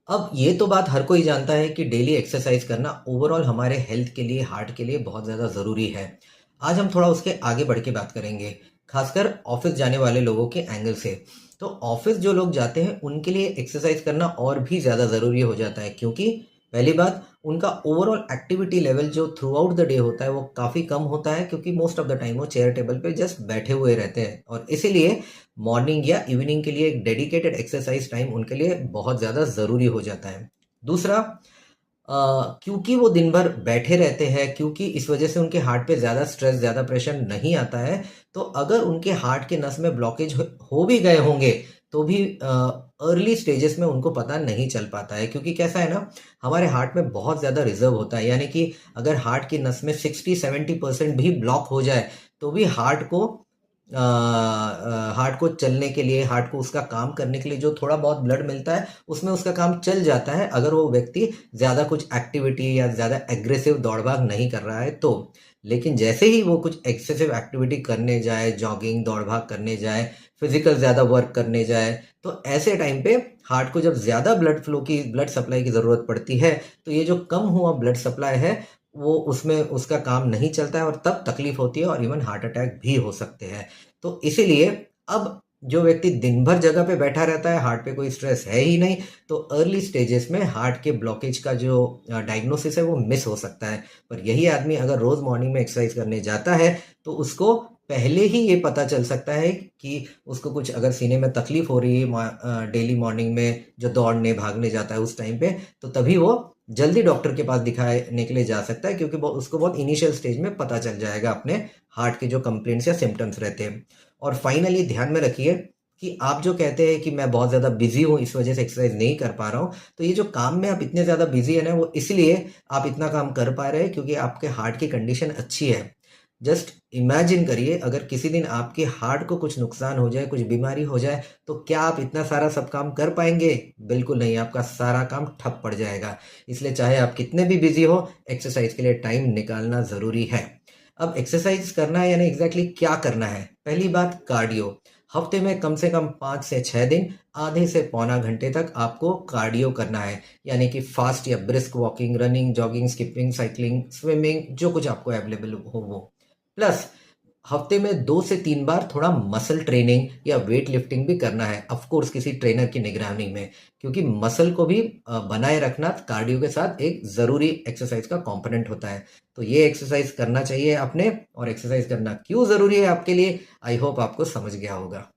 अब ये तो बात हर कोई जानता है कि डेली एक्सरसाइज करना ओवरऑल हमारे हेल्थ के लिए, हार्ट के लिए बहुत ज़्यादा ज़रूरी है। आज हम थोड़ा उसके आगे बढ़ के बात करेंगे, खासकर ऑफिस जाने वाले लोगों के एंगल से। तो ऑफिस जो लोग जाते हैं उनके लिए एक्सरसाइज करना और भी ज़्यादा ज़रूरी हो जाता है, क्योंकि पहली बात, उनका ओवरऑल एक्टिविटी लेवल जो थ्रू आउट द डे होता है वो काफ़ी कम होता है, क्योंकि मोस्ट ऑफ द टाइम वो चेयर टेबल पे जस्ट बैठे हुए रहते हैं, और इसीलिए मॉर्निंग या इवनिंग के लिए एक डेडिकेटेड एक्सरसाइज टाइम उनके लिए बहुत ज़्यादा ज़रूरी हो जाता है। दूसरा, क्योंकि वो दिन भर बैठे रहते हैं, क्योंकि इस वजह से उनके हार्ट पे ज़्यादा स्ट्रेस, ज़्यादा प्रेशर नहीं आता है, तो अगर उनके हार्ट के नस में ब्लॉकेज हो भी गए होंगे, तो भी अर्ली स्टेजेस में उनको पता नहीं चल पाता है, क्योंकि कैसा है ना, हमारे हार्ट में बहुत ज़्यादा रिजर्व होता है, यानी कि अगर हार्ट की नस में 60-70% भी ब्लॉक हो जाए, तो भी हार्ट को चलने के लिए, हार्ट को उसका काम करने के लिए जो थोड़ा बहुत ब्लड मिलता है, उसमें उसका काम चल जाता है, अगर वो व्यक्ति ज़्यादा कुछ एक्टिविटी या ज़्यादा एग्रेसिव दौड़ भाग नहीं कर रहा है तो। लेकिन जैसे ही वो कुछ एक्सेसिव एक्टिविटी करने जाए, जॉगिंग, दौड़ भाग करने जाए, फिजिकल ज़्यादा वर्क करने जाए, तो ऐसे टाइम पे हार्ट को जब ज़्यादा ब्लड सप्लाई की ज़रूरत पड़ती है, तो ये जो कम हुआ ब्लड सप्लाई है, वो उसमें उसका काम नहीं चलता है, और तब तकलीफ होती है, और इवन हार्ट अटैक भी हो सकते हैं। तो इसीलिए अब जो व्यक्ति दिन भर जगह पे बैठा रहता है, हार्ट पे कोई स्ट्रेस है ही नहीं, तो अर्ली स्टेजेस में हार्ट के ब्लॉकेज का जो डायग्नोसिस है वो मिस हो सकता है। पर यही आदमी अगर रोज मॉर्निंग में एक्सरसाइज करने जाता है, तो उसको पहले ही ये पता चल सकता है कि उसको कुछ अगर सीने में तकलीफ हो रही है डेली मॉर्निंग में जो दौड़ने भागने जाता है उस टाइम पे, तो तभी वो जल्दी डॉक्टर के पास दिखाने के लिए जा सकता है, क्योंकि उसको बहुत इनिशियल स्टेज में पता चल जाएगा अपने हार्ट के जो कंप्लेंट्स या सिम्टम्स रहते हैं। और फाइनली ध्यान में रखिए कि आप जो कहते हैं कि मैं बहुत ज़्यादा बिजी हूँ, इस वजह से एक्सरसाइज नहीं कर पा रहा हूँ, तो ये जो काम में आप इतने ज़्यादा बिजी है ना, वो इसलिए आप इतना काम कर पा रहे हैं क्योंकि आपके हार्ट की कंडीशन अच्छी है। जस्ट इमेजिन करिए, अगर किसी दिन आपके हार्ट को कुछ नुकसान हो जाए, कुछ बीमारी हो जाए, तो क्या आप इतना सारा सब काम कर पाएंगे? बिल्कुल नहीं, आपका सारा काम ठप पड़ जाएगा। इसलिए चाहे आप कितने भी बिजी हो, एक्सरसाइज के लिए टाइम निकालना ज़रूरी है। अब एक्सरसाइज करना है, यानी एग्जैक्टली क्या करना है? पहली बात, कार्डियो। हफ्ते में कम से कम 5 से 6 दिन, आधे से पौना घंटे तक आपको कार्डियो करना है, यानी कि फास्ट या brisk walking, running, jogging, skipping, cycling, swimming, जो कुछ आपको अवेलेबल हो वो। प्लस हफ्ते में 2 से 3 बार थोड़ा मसल ट्रेनिंग या वेट लिफ्टिंग भी करना है, ऑफ कोर्स किसी ट्रेनर की निगरानी में, क्योंकि मसल को भी बनाए रखना कार्डियो के साथ एक ज़रूरी एक्सरसाइज का कंपोनेंट होता है। तो ये एक्सरसाइज करना चाहिए आपने, और एक्सरसाइज करना क्यों ज़रूरी है आपके लिए, आई होप आपको समझ गया होगा।